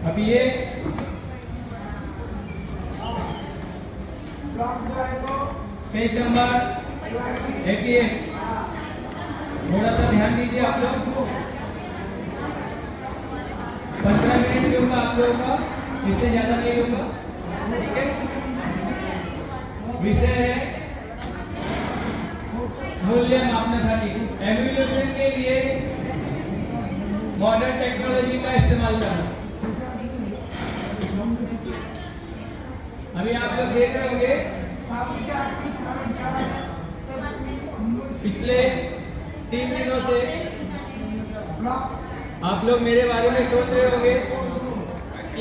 अभी ये page number 88, थोड़ा सा ध्यान दीजिए आप लोग। 15 मिनट भी होगा आप लोगों का, इससे ज्यादा नहीं होगा, ठीक है। विषय है मूल्य मापनासाठी, एवोल्यूशन के लिए मॉडर्न टेक्नोलॉजी का इस्तेमाल करना। अभी आप लोग देख रहे होंगे पिछले 3 दिनों से आप लोग मेरे बारे में सोच रहे होंगे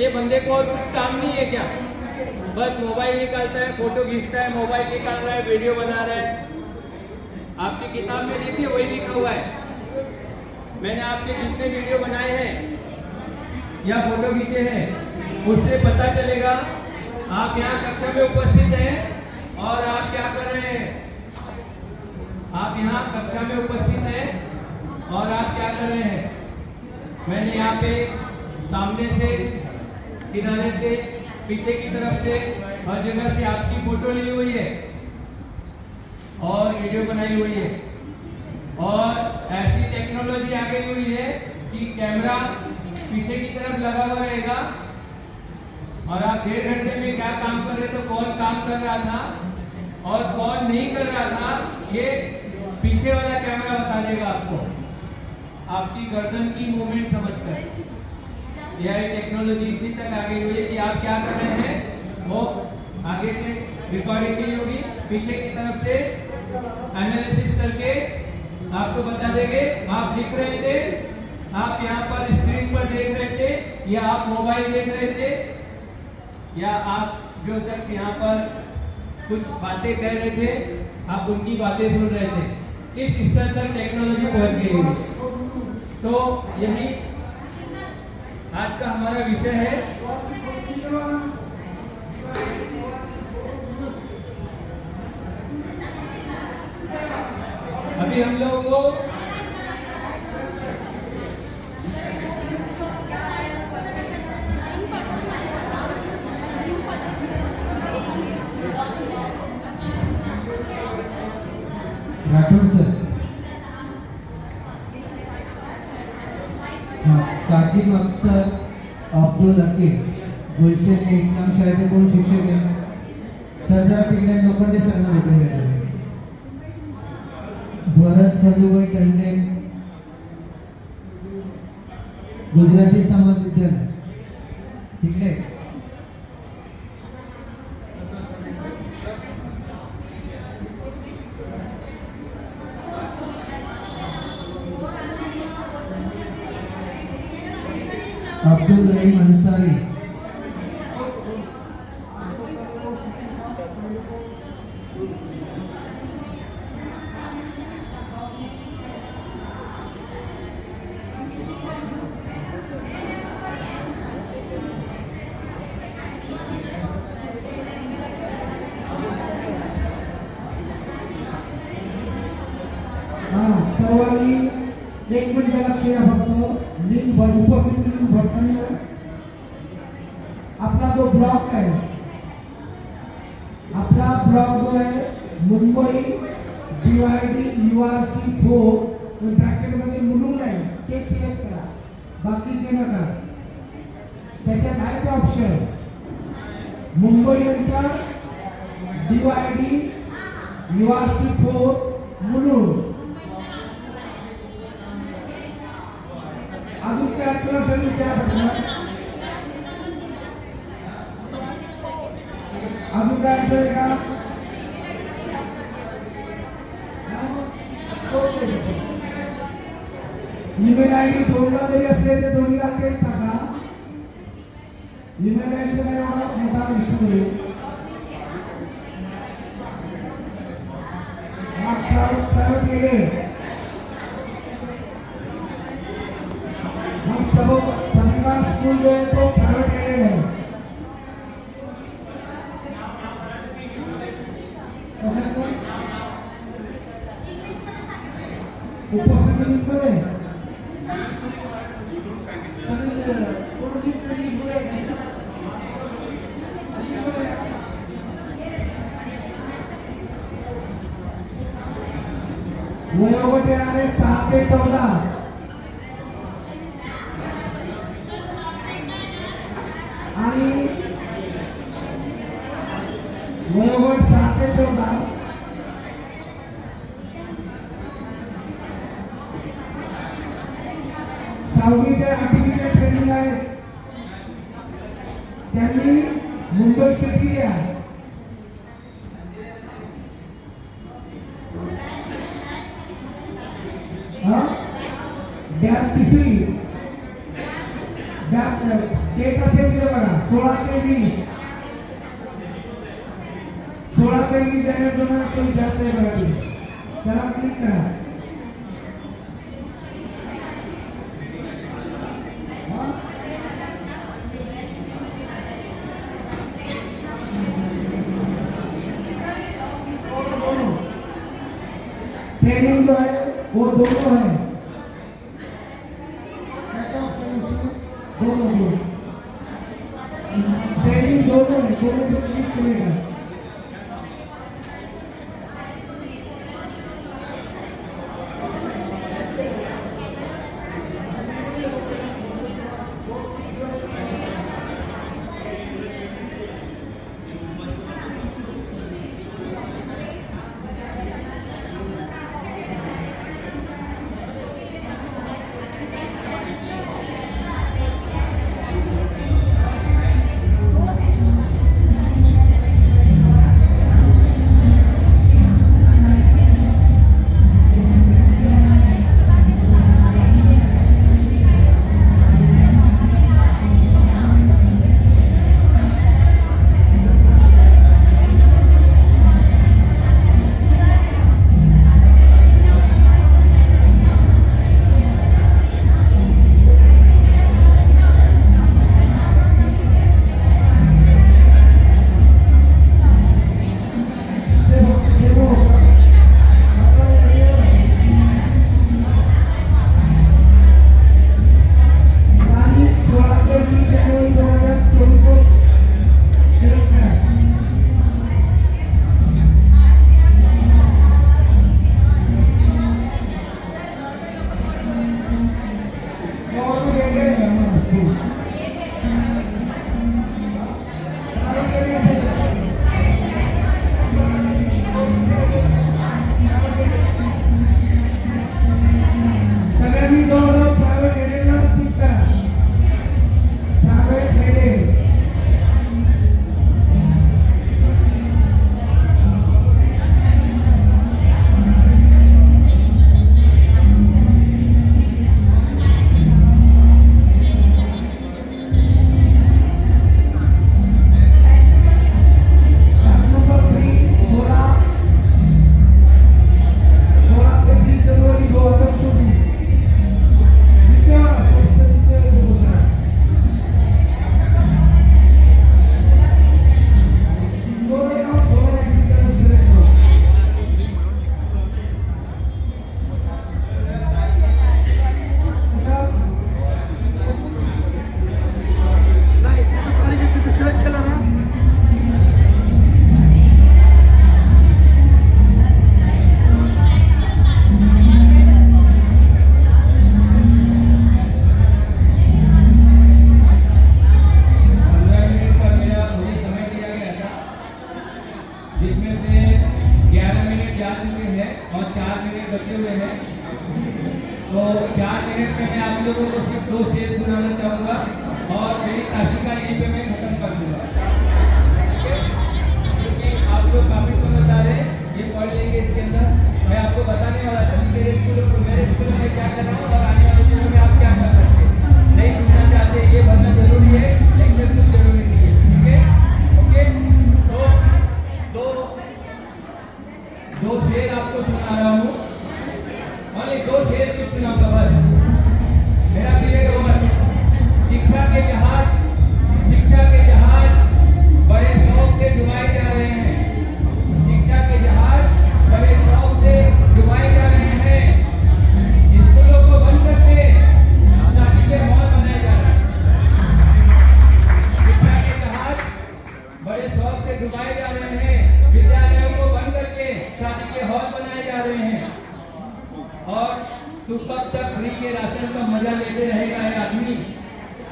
ये बंदे को और कुछ काम नहीं है क्या, बस मोबाइल निकालता है, फोटो खींचता है, मोबाइल निकाल रहा है, वीडियो बना रहा है। आपकी किताब में देखिए वही लिखा हुआ है। मैंने आपके जितने वीडियो बनाए हैं या फोटो खींचे हैं उससे पता चलेगा आप यहाँ कक्षा में उपस्थित हैं और आप क्या कर रहे हैं। आप यहाँ कक्षा में उपस्थित हैं और आप क्या कर रहे हैं। मैंने यहाँ पे सामने से, किनारे से, पीछे की तरफ से, हर जगह से आपकी फोटो ली हुई है और वीडियो बनाई हुई है। और ऐसी टेक्नोलॉजी आ गई हुई है कि कैमरा पीछे की तरफ लगा हुआ रहेगा और आप 1.5 घंटे में क्या काम कर रहे थे, कौन काम कर रहा था और कौन नहीं कर रहा था, ये पीछे वाला कैमरा बता देगा आपको, आपकी गर्दन की मूवमेंट समझकर। यह टेक्नोलॉजी इतनी तक आ गई हुई है कि आप क्या कर रहे हैं वो आगे से रिकॉर्डिंग की होगी, पीछे की तरफ से एनालिसिस करके आपको बता देंगे। आप लिख रहे थे, आप यहाँ पर स्क्रीन पर देख रहे थे या आप मोबाइल देख रहे थे या आप जो शख्स यहाँ पर कुछ बातें कह रहे थे आप उनकी बातें सुन रहे थे। इस स्तर तक टेक्नोलॉजी पहुंच गई है। तो यही आज का हमारा विषय है। अभी हम लोगों को राठौर सर, कासिम अख्तर, अब्दुल हकीम, गुलशन हे इस्लाम शाळेचे कोण शिक्षक आहे? सरदार पिंगळे लोखंडे सरना भेटून गेले. भरत खंडूबाई टंडे, गुजराती समाज विद्यालय तिकडे. अब्दुल रहीम अंसारी, सर्वांनी 1 मिनिट लक्ष द्या. फक्त लिंक उपस्थित लिंक भरताना आपला जो ब्लॉक आहे, आपला ब्लॉक जो आहे मुंबई GYD URC 4 ब्रॅकेट मध्ये मुलुंड आहे ते सिलेक्ट करा, बाकीचे नका. त्याच्यात आहे ते ऑप्शन मुंबई नंतर DYD URC 4 मुलुंड. अजून काय अडचण असेल त्या पटणार, अजून काय अडचण आहे का? ईमेल ID दोनला जरी असेल तर दोन्हीला तेच टाका. ईमेल ID चा काय एवढा मोठा इश्यू नाही. प्राइवेट केले हम सभी का स्कूल जो है तो प्राइवेट एडेड है. उपस्थित मध्ये वयोगट येणारे 6 ते 14 आणि वयोगट 6 ते 14 6वी ते 8वीचे ट्रेनिंग आहेत त्यांनी मुंबई सिटी आहे गॅस तिसरी गॅस डेट असेल तिथे बघा 16 ते 20 जानेवारी 2024 गॅस आहे बघा तुम्ही त्याला क्लिक करा ट्रेनिंग जो है वो दोनों है दोनों ट्रेनिंग दोनों है दोनों को क्लिक करेगा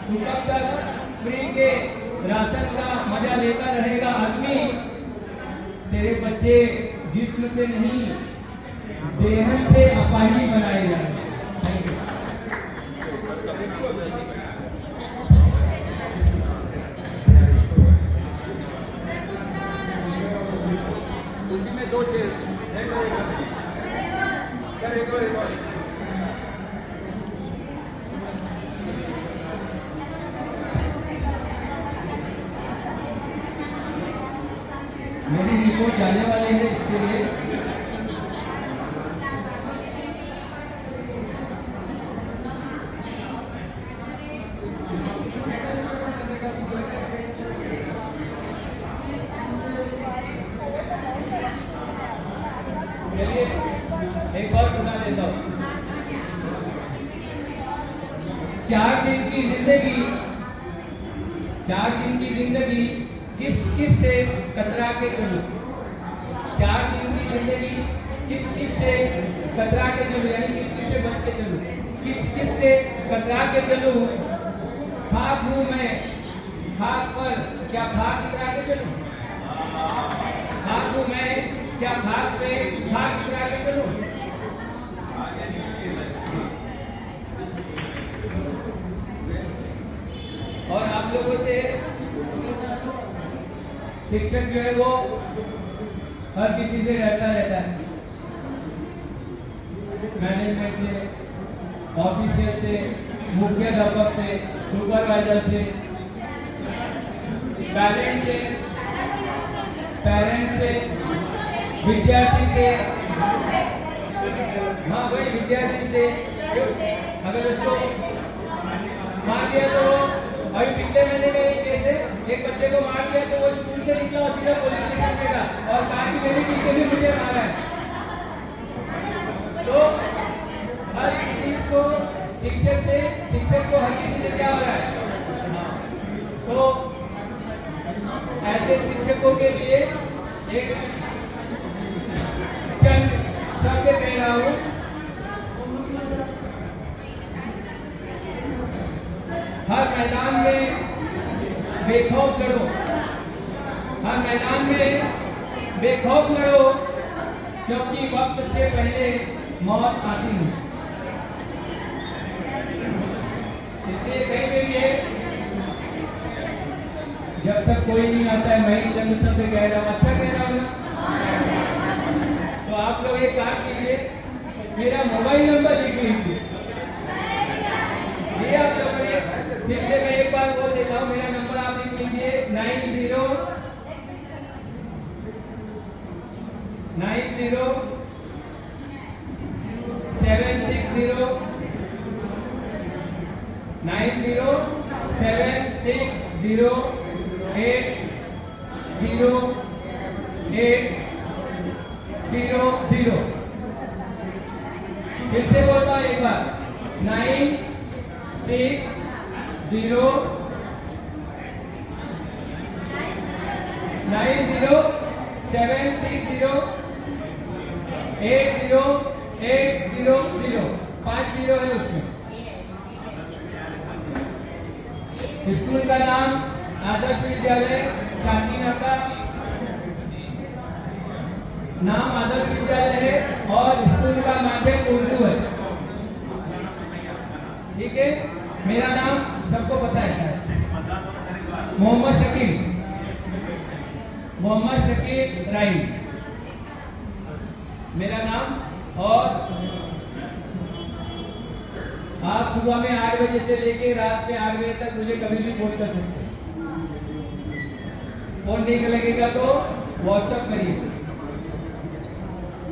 तू कब तक फ्री के राशन का मजा लेता रहेगा आदमी? तेरे बच्चे जिस्म से नहीं जेहन से अपाही बनाए जाएंगे। उसी में 2 शेर मेरी रिपोर्ट जाने वाली है, इसके लिए चलिए एक बार सुना देता हूँ। 4 दिन की जिंदगी, 4 दिन की जिंदगी किस किस से कतरा के चलूं? 4 दिन की जिंदगी किस किस से कतरा के चलूं, यानी किस किस से बच के चलूं? किस किस से कतरा के चलूं? खाक हूं मैं खाक पर, क्या खाक इतरा के चलूं? खाक हूं मैं, क्या खाक पे खाक इतरा के चलूं? और आप लोगों से शिक्षक जो है वो हर किसी से डरता रहता है, मैनेजमेंट से, ऑफिसर से, मुख्याध्यापक से, सुपरवाइजर से, पेरेंट्स से, विद्यार्थी से, हाँ भाई विद्यार्थी से। अगर उसको मार दिया तो अभी पिछले महीने का एक केस है, एक बच्चे को मार दिया तो वो स्कूल से निकला और सीधा पुलिस स्टेशन में गया और कहा कि मेरी टीचर भी मुझे मारा है। तो हर किसी को शिक्षक को हर किसी से क्या हो रहा है? तो ऐसे शिक्षकों के लिए एक चंद शब्द कह रहा हूं। हर मैदान में बेखौफ लड़ो, हर मैदान में बेखौफ लड़ो, क्योंकि वक्त से पहले मौत आती है। इसलिए कहीं पे भी है, जब तक कोई नहीं आता है मैं ही चंद शब्द कह रहा हूँ। अच्छा कह रहा हूँ ना? तो आप लोग एक काम कीजिए, मेरा मोबाइल नंबर लिख लीजिए। ये आप लोगों ने, फिर से मैं एक बार बोल देता हूँ, मेरा नंबर आप लिख लीजिए 90 760 80800। फिर से बोलता हूँ एक बार 9076080800। 5 0 है उसमें। स्कूल का नाम आदर्श विद्यालय शांतिनाका, नाम आदर्श विद्यालय है और स्कूल का माध्यम उर्दू है। ठीक है, मेरा नाम सबको पता है, मोहम्मद शकील राई मेरा नाम। और आप सुबह में 8 बजे से लेके रात में 8 बजे तक मुझे कभी भी फोन कर सकते हैं। फोन नहीं लगेगा तो व्हाट्सएप करिए,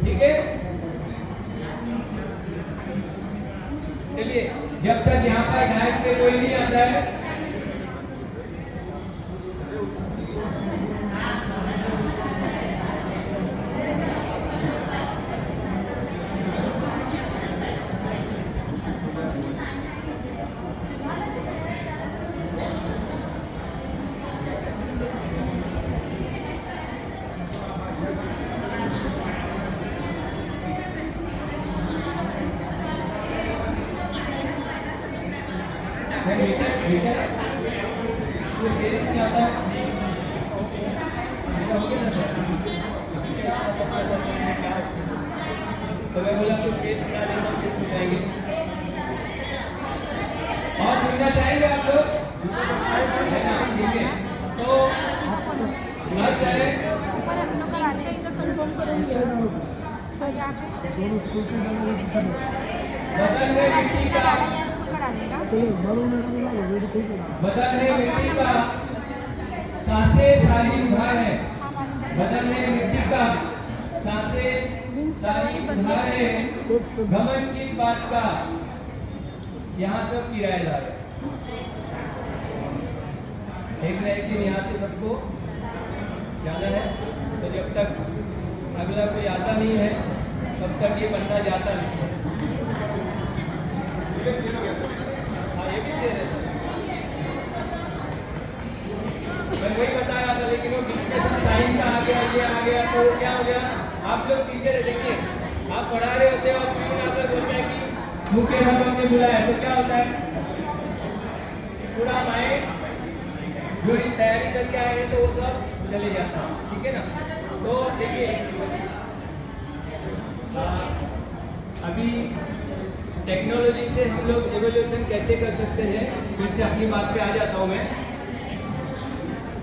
ठीक है? चलिए, जब तक यहाँ पर डैश पे कोई नहीं आता है, ठीक है, तो सेल्स क्या आता है? तो मैं बोला तो स्टेज सुना देना, किस सुनाएंगे और सुनना चाहेंगे आप लोग? है ना, ठीक है। तो मत जाए बदन है मिट्टी का, बदन है मिट्टी का, सांसें सारी उधार है। बदन है मिट्टी का, सांसें सारी उधार है। घमंड किस बात का, यहाँ सब किराएदार है। एक ना एक दिन यहाँ से सबको जाना है, तो जब तक अगला कोई आता नहीं है तब तक ये बंदा जाता नहीं है। हाँ, ये भी शेर है। मैं वही बता रहा था, लेकिन वो बीच में साइन का आ गया, ये आ गया, तो क्या हो गया? आप लोग टीचर देखिए, आप पढ़ा रहे होते हो और प्यून आकर बोलते हैं कि मुख्य अध्यापक ने बुलाया, तो क्या होता है? पूरा माइंड जो तैयारी करके आए हैं तो वो सब चले जाता है, ठीक है ना? तो देखिए अभी टेक्नोलॉजी से हम लोग एवोल्यूशन कैसे कर सकते हैं, फिर से अपनी बात पे आ जाता हूँ मैं।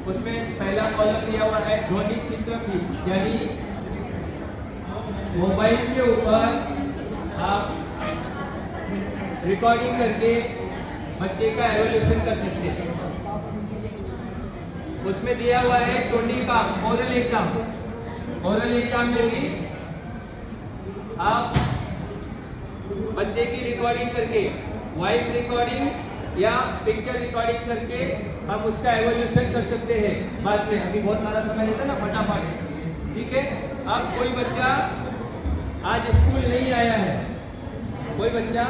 उसमें पहला कॉलम दिया हुआ है ध्वनि चित्र की, यानी मोबाइल के ऊपर आप रिकॉर्डिंग करके बच्चे का एवोल्यूशन कर सकते हैं। उसमें दिया हुआ है 20 का ओरल एग्जाम। ओरल एग्जाम में भी आप बच्चे की रिकॉर्डिंग करके, वॉइस रिकॉर्डिंग या पिक्चर रिकॉर्डिंग करके हम उसका एवोल्यूशन कर सकते हैं बाद में। अभी बहुत सारा समय लेता है ना, फटाफट, ठीक है। अब कोई बच्चा आज स्कूल नहीं आया है, कोई बच्चा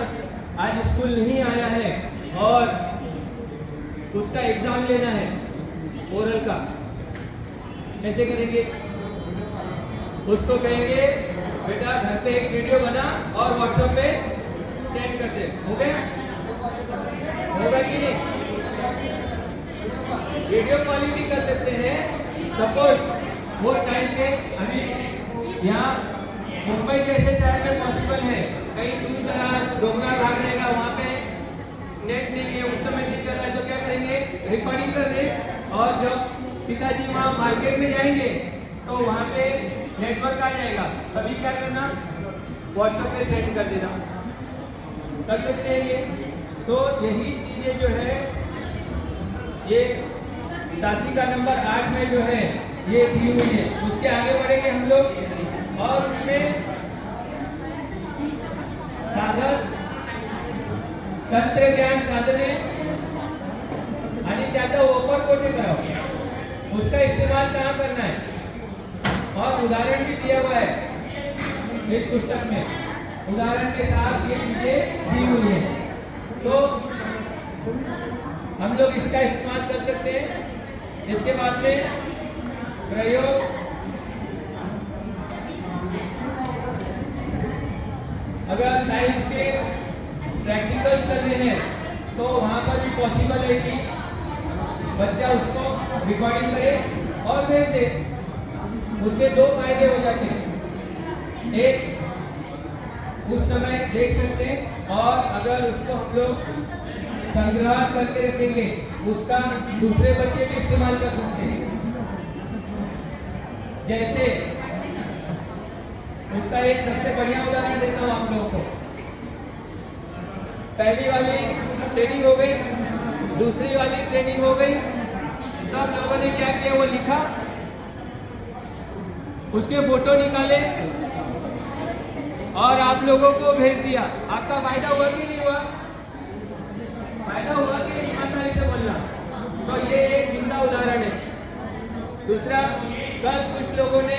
आज स्कूल नहीं आया है और उसका एग्जाम लेना है ओरल का, कैसे करेंगे? उसको कहेंगे बेटा घर पे एक वीडियो बना और व्हाट्सएप पे सेंड कर दे, हो गया? होगा कि नहीं? वीडियो कॉलिंग भी कर सकते हैं। सपोज वो टाइम पे अभी यहाँ मुंबई जैसे शहर में पॉसिबल है, कहीं दूर दराज डोंगरा भाग रहेगा, वहाँ पे नेट नहीं है, उस समय नहीं चल रहा है, तो क्या करेंगे? रिकॉर्डिंग कर दे और जब पिताजी वहाँ मार्केट में जाएंगे तो वहाँ पे नेटवर्क आ जाएगा, तभी क्या करना? व्हाट्सएप पे सेंड कर देना, कर सकते हैं ये। तो यही चीजें जो है ये दासी का नंबर 8 में जो है ये दी हुई है। उसके आगे बढ़ेंगे हम लोग और उसमें साधन तंत्रज्ञान साधने आणि त्याचा वापर कुठे करावा, उसका इस्तेमाल कहाँ करना है, और उदाहरण भी दिया हुआ है इस पुस्तक में। उदाहरण के साथ ये चीजें दी हुई है, तो हम लोग इसका इस्तेमाल कर सकते हैं। इसके बाद में प्रयोग, अगर साइंस के प्रैक्टिकल्स करने हैं तो वहाँ पर भी पॉसिबल है कि बच्चा उसको रिकॉर्डिंग करे और भेज दे। उससे दो फायदे हो जाते हैं, एक उस समय देख सकते हैं और अगर उसको हम लोग संग्रह करके रखेंगे उसका दूसरे बच्चे भी इस्तेमाल कर सकते हैं। जैसे उसका एक सबसे बढ़िया उदाहरण देता हूं आप लोगों को। पहली वाली ट्रेनिंग हो गई, दूसरी वाली ट्रेनिंग हो गई, सब लोगों ने क्या किया? वो लिखा, उसके फोटो निकाले और आप लोगों को भेज दिया। आपका फायदा हुआ कि नहीं हुआ? फायदा हुआ कि नहीं? ईमानदारी से बोलना। तो ये एक जिंदा उदाहरण है। दूसरा, कल कुछ लोगों ने,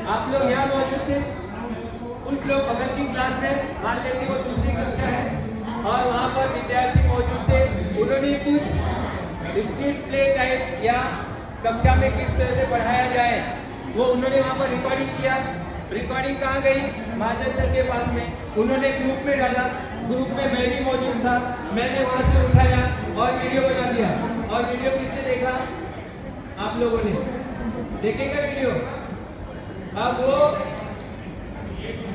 आप लोग यहाँ मौजूद थे, कुछ लोग बगल की क्लास में, मान लेते वो दूसरी कक्षा है और वहाँ पर विद्यार्थी मौजूद थे, उन्होंने कुछ स्क्रीन प्ले टाइप या कक्षा में किस तरह से पढ़ाया जाए वो उन्होंने वहाँ पर रिकॉर्डिंग किया। रिकॉर्डिंग कहाँ गई? महाजन सर के पास में। उन्होंने ग्रुप में डाला, ग्रुप में मैं भी मौजूद था, मैंने वहाँ से उठाया, और वीडियो बना दिया। और वीडियो किसने देखा? आप लोगों ने देखेगा वीडियो। अब वो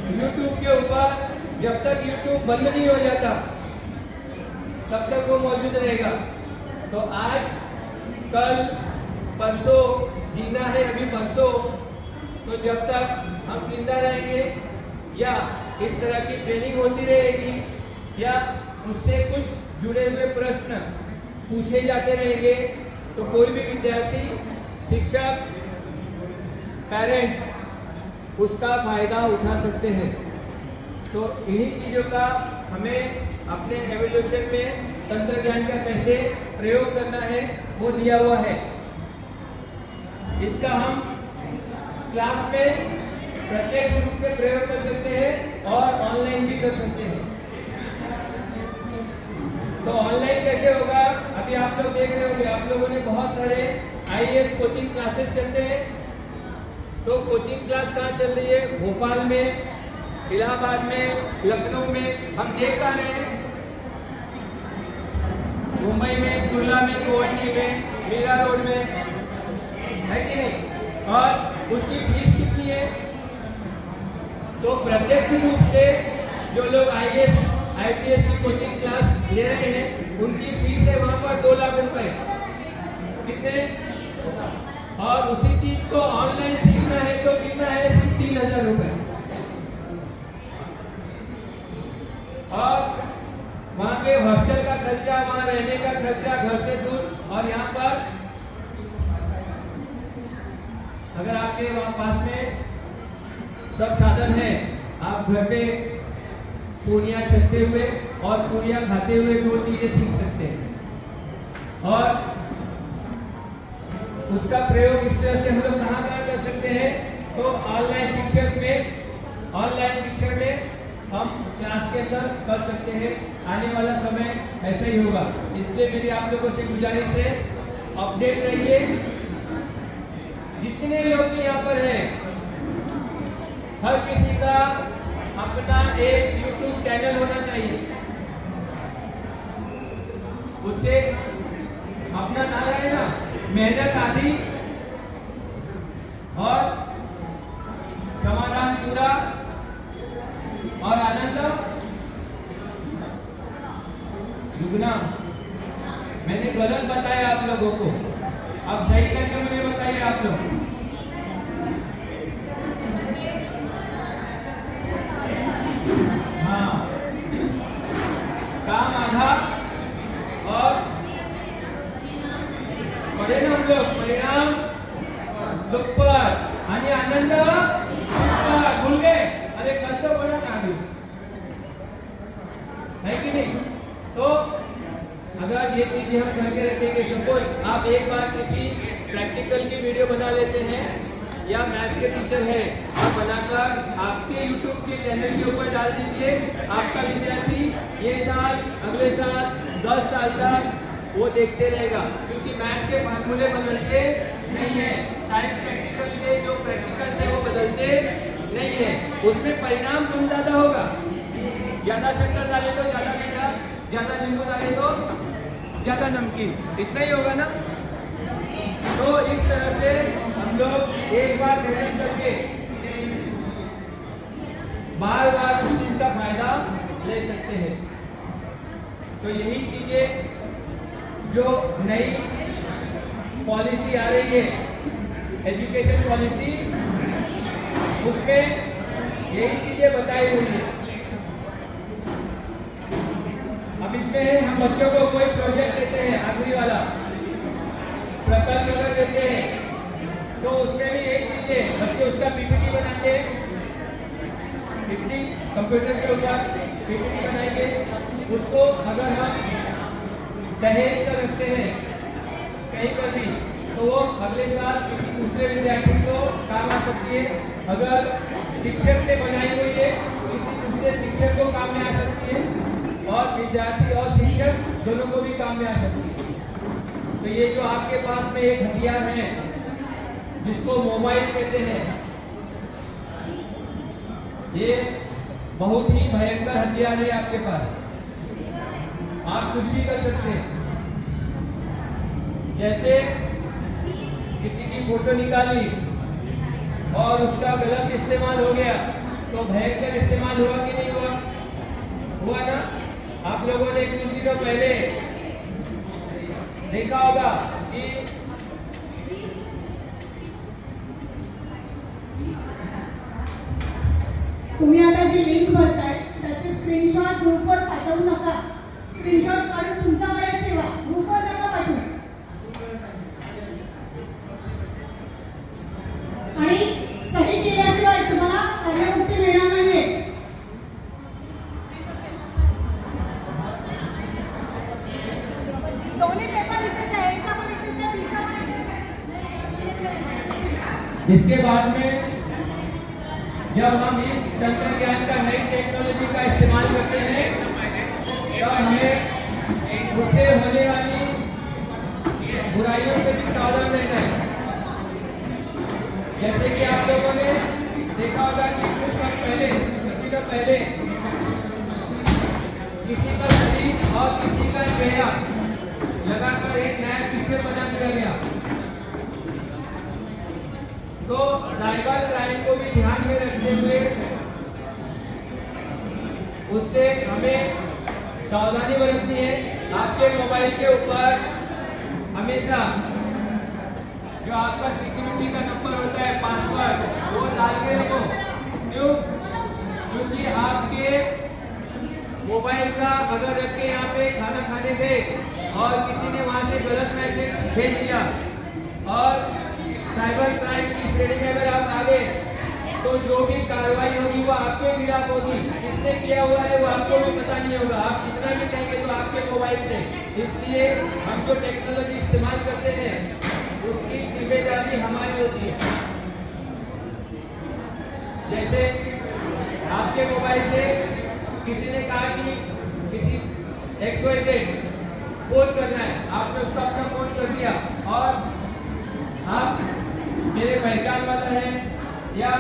YouTube के ऊपर जब तक YouTube बंद नहीं हो जाता तब तक वो मौजूद रहेगा। तो आज कल परसों जीना है, अभी परसों, तो जब तक हम जिंदा रहेंगे या इस तरह की ट्रेनिंग होती रहेगी या उससे कुछ जुड़े हुए प्रश्न पूछे जाते रहेंगे तो कोई भी विद्यार्थी, शिक्षक, पेरेंट्स उसका फायदा उठा सकते हैं। तो इन्हीं चीजों का हमें अपने एवोल्यूशन में तंत्र ज्ञान का कैसे प्रयोग करना है वो दिया हुआ है। इसका हम क्लास में प्रत्यक्ष रूप में प्रयोग कर सकते हैं और ऑनलाइन भी कर सकते हैं। तो ऑनलाइन कैसे होगा? अभी आप लोग देख रहे होंगे, आप लोगों ने बहुत सारे IAS कोचिंग क्लासेस चलते हैं। तो कोचिंग क्लास कहाँ चल रही है? भोपाल में, इलाहाबाद में, लखनऊ में, हम देख पा रहे हैं, मुंबई में, कुर्ला में, गुवाहाटी में, मीरा रोड में, है कि नहीं? और उसकी फीस कितनी है? तो प्रत्यक्ष रूप से जो लोग IAS IPS की कोचिंग क्लास ले रहे हैं उनकी फीस है वहां पर 2 लाख रुपए। कितने? और उसी चीज को ऑनलाइन सीखना है तो कितना है? सिर्फ 3,000 रुपए। और वहां पे हॉस्टल का खर्चा, वहां रहने का खर्चा, घर से दूर, और यहाँ पर अगर आपके वहां पास में सब साधन है, आप घर पे पूरियां छकते हुए और पूरियां खाते हुए भी वो चीजें सीख सकते हैं। और उसका प्रयोग इस तरह से हम लोग कहाँ कर सकते हैं? तो ऑनलाइन शिक्षण में हम क्लास के अंदर कर सकते हैं। आने वाला समय ऐसा ही होगा, इसलिए मेरी आप लोगों से गुजारिश है, अपडेट रहिए। जितने लोग भी यहाँ पर हैं, हर किसी का अपना एक YouTube चैनल होना चाहिए। उससे अपना नारा है ना, मेहनत आदि और समाधान पूरा और आनंद दुगना। मैंने गलत बताया आप लोगों को, अब सही करके मुझे बताइए आप लोग। हाँ, काम आधा और पढ़े ना हम लोग, परिणाम दुप्पट आणि आनंद दुप्पट। भूल गए? अरे कल तो बड़ा काबिल है कि नहीं? तो अगर ये चीजें हम करके रखेंगे, सपोज आप एक बार किसी प्रैक्टिकल की वीडियो बना लेते हैं या मैथ्स के टीचर है, आप बनाकर आपके YouTube के चैनल के ऊपर डाल दीजिए। आपका विद्यार्थी ये साल, अगले साल, 10 साल तक वो देखते रहेगा, क्योंकि मैथ्स के फार्मूले बदलते नहीं है। साइंस प्रैक्टिकल के जो प्रैक्टिकल्स है वो बदलते नहीं है। उसमें परिणाम कम ज्यादा होगा। ज्यादा शक्कर डाले तो ज्यादा मीठा, ज्यादा नींबू डाले तो ज्यादा नमकीन, इतना ही होगा ना। तो इस तरह से हम लोग एक बार मेहनत करके बार बार उस चीज का फायदा ले सकते हैं। तो यही चीजें जो नई पॉलिसी आ रही है, एजुकेशन पॉलिसी, उसमें यही चीजें बताई हुई है। अब इसमें हम बच्चों को कोई प्रोजेक्ट देते हैं, आखिरी वाला प्रकल्प अगर देते हैं तो उसमें भी यही चीजें, बच्चे उसका PPT बनाते हैं, PPT कंप्यूटर के ऊपर PPT बनाएंगे। उसको अगर हम सहेज कर रखते हैं कहीं पर भी, तो वो अगले साल किसी दूसरे विद्यार्थी को काम आ सकती है। अगर शिक्षक ने बनाई हुई है, किसी दूसरे शिक्षक को काम में आ सकती है, और विद्यार्थी और शिक्षक दोनों को भी काम में आ सकती है। तो ये जो आपके पास में एक हथियार है जिसको मोबाइल कहते हैं, ये बहुत ही भयंकर हथियार है आपके पास। आप कुछ भी कर सकते हैं। जैसे किसी की फोटो निकाल ली और उसका गलत इस्तेमाल हो गया तो भयंकर इस्तेमाल हुआ कि नहीं हुआ? हुआ ना? आप लोगों ने कुछ दिनों पहले देखा होगा कि तुम्ही आता जी लिंक भरताय त्याचे स्क्रीनशॉट ग्रुपवर पाठवू नका. स्क्रीनशॉट काढून तुमच्याकडेच ठेवा, ग्रुपवर नका पाठवू. आणि सही केल्याशिवाय तुम्हाला कार्यमुक्ती मिळणार नाहीये. दोन्ही पेपर इथेच आहे, एका पण इथेच आहे, दुसरा पण इथेच आहे. इसके बाद में जब हम इस तंत्रज्ञान का नई टेक्नोलॉजी का इस्तेमाल करते हैं तो हमें उससे होने वाली बुराइयों से भी सावधान रहना है. जैसे कि आप लोगों ने देखा होगा कि कुछ वक्त पहले, कुछ दिनों पहले किसी का शरीर और किसी का चेहरा लगाकर एक नया पिक्चर बना दिया गया. तो साइबर क्राइम को भी ध्यान में रखते हुए उससे हमें सावधानी बरतनी है. आपके मोबाइल के ऊपर हमेशा जो आपका सिक्योरिटी का नंबर होता है, पासवर्ड, वो डाल के रखो. क्यों? क्योंकि आपके मोबाइल का अगर रख के यहाँ पे खाना खाने गए और किसी ने वहां से गलत मैसेज भेज दिया और साइबर क्राइम की श्रेणी में अगर आप आ गए तो जो भी कार्रवाई होगी वो आपके खिलाफ होगी. किसने किया हुआ है वो आपको भी पता नहीं होगा. आप कितना भी कहेंगे तो आपके मोबाइल से. इसलिए हम जो टेक्नोलॉजी इस्तेमाल करते हैं उसकी जिम्मेदारी हमारी होती है. जैसे आपके मोबाइल से किसी ने कहा कि किसी XYZ फोन करना है, आपने उसका अपना फोन कर दिया और आप मेरे पहचान वाला है या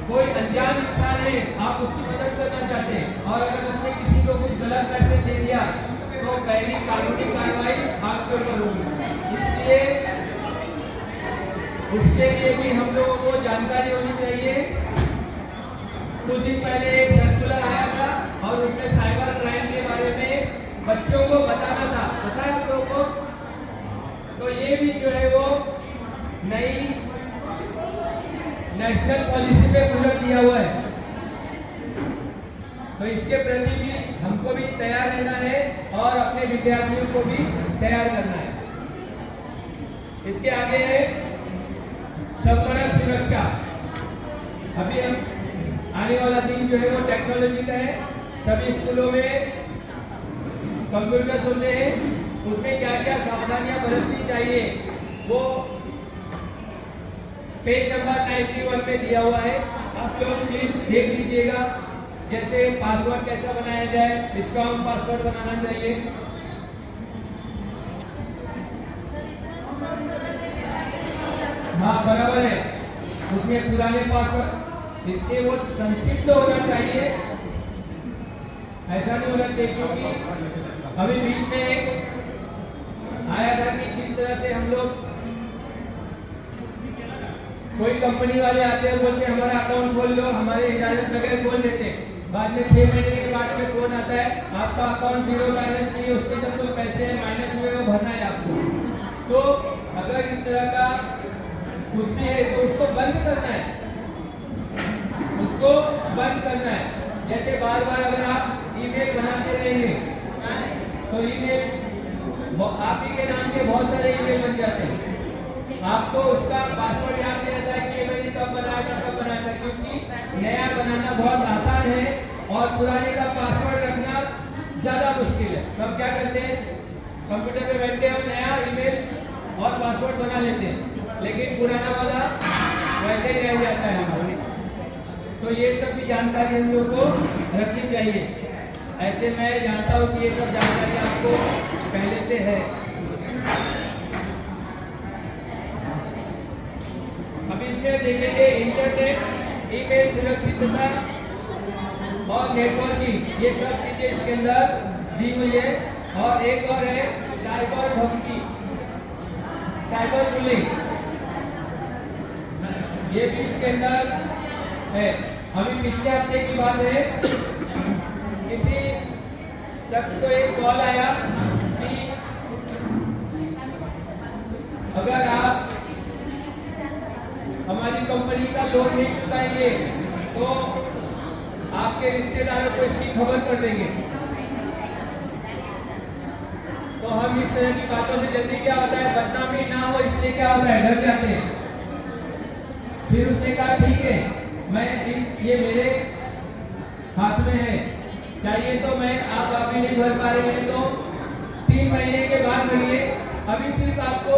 कोई अनजान इंसान है, आप उसकी मदद करना चाहते हैं और अगर उसने किसी को कुछ गलत मैसेज दे दिया तो पहली कानूनी कार्रवाई आपके ऊपर होगी. इसलिए उसके लिए भी हम लोगों को जानकारी होनी चाहिए. कुछ दिन पहले एक सर्कुलर आया था और उसमें साइबर क्राइम के बारे में बच्चों को बताना था. पता है आप लोगों को? तो ये भी जो है वो नई नेशनल पॉलिसी पे पूरा किया हुआ है. तो इसके प्रति भी हमको भी तैयार रहना है और अपने विद्यार्थियों को भी तैयार करना है. इसके आगे है संपर्क सुरक्षा. अभी हम आने वाला दिन जो है वो टेक्नोलॉजी का है. सभी स्कूलों में कंप्यूटर्स होते हैं, उसमें क्या क्या सावधानियां बरतनी चाहिए वो पेज नंबर 91 पे दिया हुआ है. आप लोग प्लीज देख लीजिएगा. जैसे पासवर्ड कैसा बनाया जाए, स्ट्रॉन्ग पासवर्ड बनाना चाहिए. हाँ बराबर है, उसमें पुराने पासवर्ड इसके वो संक्षिप्त होना चाहिए. ऐसा नहीं होना चाहिए क्योंकि अभी बीच में एक आया था कि किस तरह से हम लोग कोई कंपनी वाले आते हैं, बोलते हैं हमारा अकाउंट खोल लो, हमारे इजाजत बगैर खोल देते हैं. बाद में 6 महीने के बाद में फोन आता है आपका अकाउंट 0 बैलेंस नहीं है, उसके अंदर तो पैसे हैं माइनस हुए वो भरना है आपको. तो अगर इस तरह का कुछ भी है तो उसको बंद करना है, उसको बंद करना है. जैसे बार बार अगर आप ईमेल बनाते रहेंगे तो ईमेल आप ही के नाम के बहुत सारे ईमेल बन जाते हैं. आपको उसका पासवर्ड याद नहीं रहता है कि मैंने कब बनाया था कब बनाया था, क्योंकि नया बनाना बहुत आसान है और पुराने का पासवर्ड रखना ज्यादा मुश्किल है. तो हम क्या करते हैं, कंप्यूटर पे बैठते हैं और नया ईमेल और पासवर्ड बना लेते हैं, लेकिन पुराना वाला वैसे ही रह जाता है हमारा. तो ये सब भी जानकारी हम लोग को रखनी चाहिए. ऐसे मैं जानता हूँ कि ये सब जानकारी आपको पहले से है. अब इसमें देखेंगे इंटरनेट, ईमेल सुरक्षितता और नेटवर्किंग, ये सब चीजें इसके अंदर दी हुई है. और एक और है साइबर धमकी. साइबर बुलिंग, ये भी इसके अंदर है। अभी पिछले हफ्ते की बात है, किसी शख्स को एक कॉल आया कि अगर आप हमारी कंपनी का लोन नहीं चुकाएंगे तो आपके रिश्तेदारों को इसकी खबर कर देंगे। तो हम इस तरह की बातों से जल्दी क्या होता है, बदनामी ना हो इसलिए क्या होता है, डर जाते हैं। फिर उसने कहा ठीक है, मैं ये मेरे हाथ में है, चाहिए तो मैं आप अभी नहीं भर पा रहे हैं तो 3 महीने के बाद भरिए, अभी सिर्फ आपको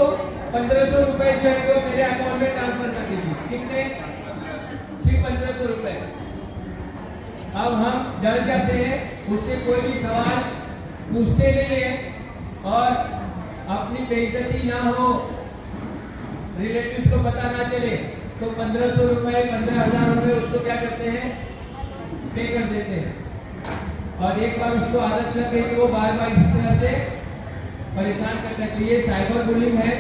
1500 रुपए जो है वो मेरे अकाउंट में ट्रांसफर कर दीजिए। कितने? सिर्फ 1500 रुपए। अब हम डर जाते हैं, उससे कोई भी सवाल पूछते नहीं है और अपनी बेइज्जती ना हो, रिलेटिव्स को पता ना चले, तो 1500 रुपए 15,000 रुपए उसको क्या करते हैं, पे कर देते हैं। और एक बार उसको आदत लग गई तो वो बार बार इस तरह से परेशान करता है। तो ये साइबर बुलिंग है,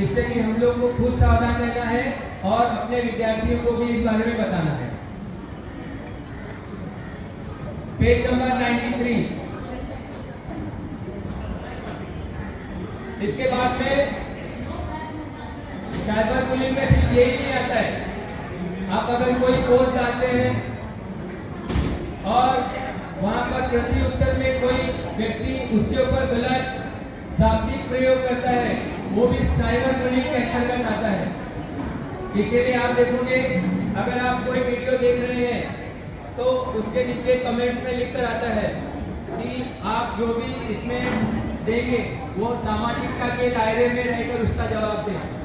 इससे कि हम लोग को खुद सावधान रहना है और अपने विद्यार्थियों को भी इस बारे में बताना है। Page number 93। इसके बाद में साइबर बुलिंग में सिर्फ यही नहीं आता है, आप अगर कोई पोस्ट डालते हैं और वहां पर प्रति उत्तर में कोई व्यक्ति उसके ऊपर गलत शाब्दिक प्रयोग करता है, वो भी साइबर बुलिंग के अंतर्गत आता है। इसीलिए आप देखोगे, अगर आप कोई वीडियो देख रहे हैं तो उसके नीचे कमेंट्स में लिख कर आता है कि आप जो भी इसमें देंगे वो सामाजिकता के दायरे में रहकर उसका जवाब दें।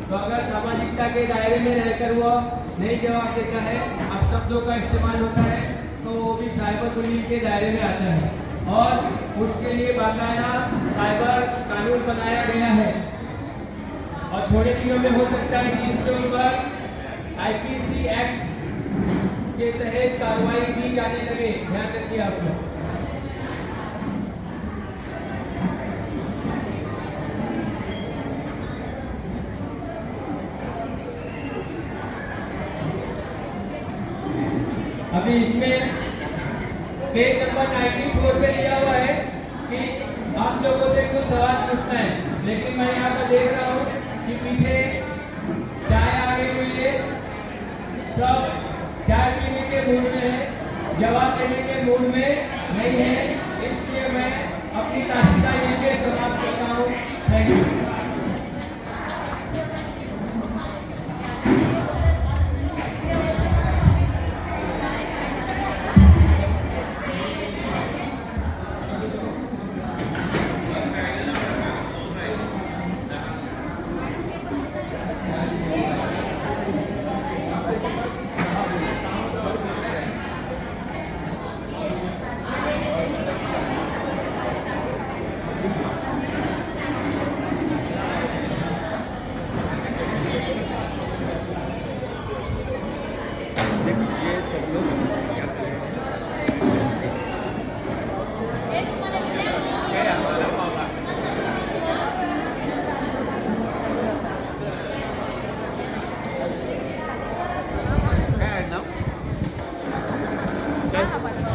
तो अगर सामाजिकता के दायरे में रहकर वो नहीं जवाब देता है, अपशब्दों का इस्तेमाल होता है, तो वो भी साइबर बुलिंग के दायरे में आता है और उसके लिए बाकायदा साइबर कानून बनाया गया है। और थोड़े दिनों में हो सकता है कि इसके ऊपर आईपीसी एक्ट के तहत कार्रवाई की जाने लगे। ध्यान रखिए आप लोग। अभी इसमें पेज नंबर 94 पे लिया हुआ है कि आप लोगों से कुछ सवाल पूछना है, लेकिन मैं यहाँ पर देख रहा हूँ कि पीछे चाय आ गई हुई है, सब चाय पीने के मूड में है, जवाब देने के मूड में नहीं है, इसलिए मैं अपनी तासिका यहीं पे समाप्त करता हूँ। Thank you.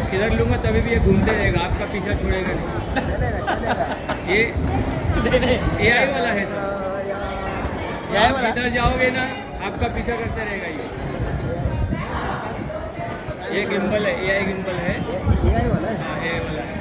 इधर लूंगा तभी भी ये घूमते रहेगा, आपका पीछा छोड़ेगा नहीं। ये AI वाला है सर, आप इधर जाओगे ना आपका पीछा करते रहेगा। ये गिम्बल है, AI गिम्बल है। AI वाला है? हाँ, AI वाला है।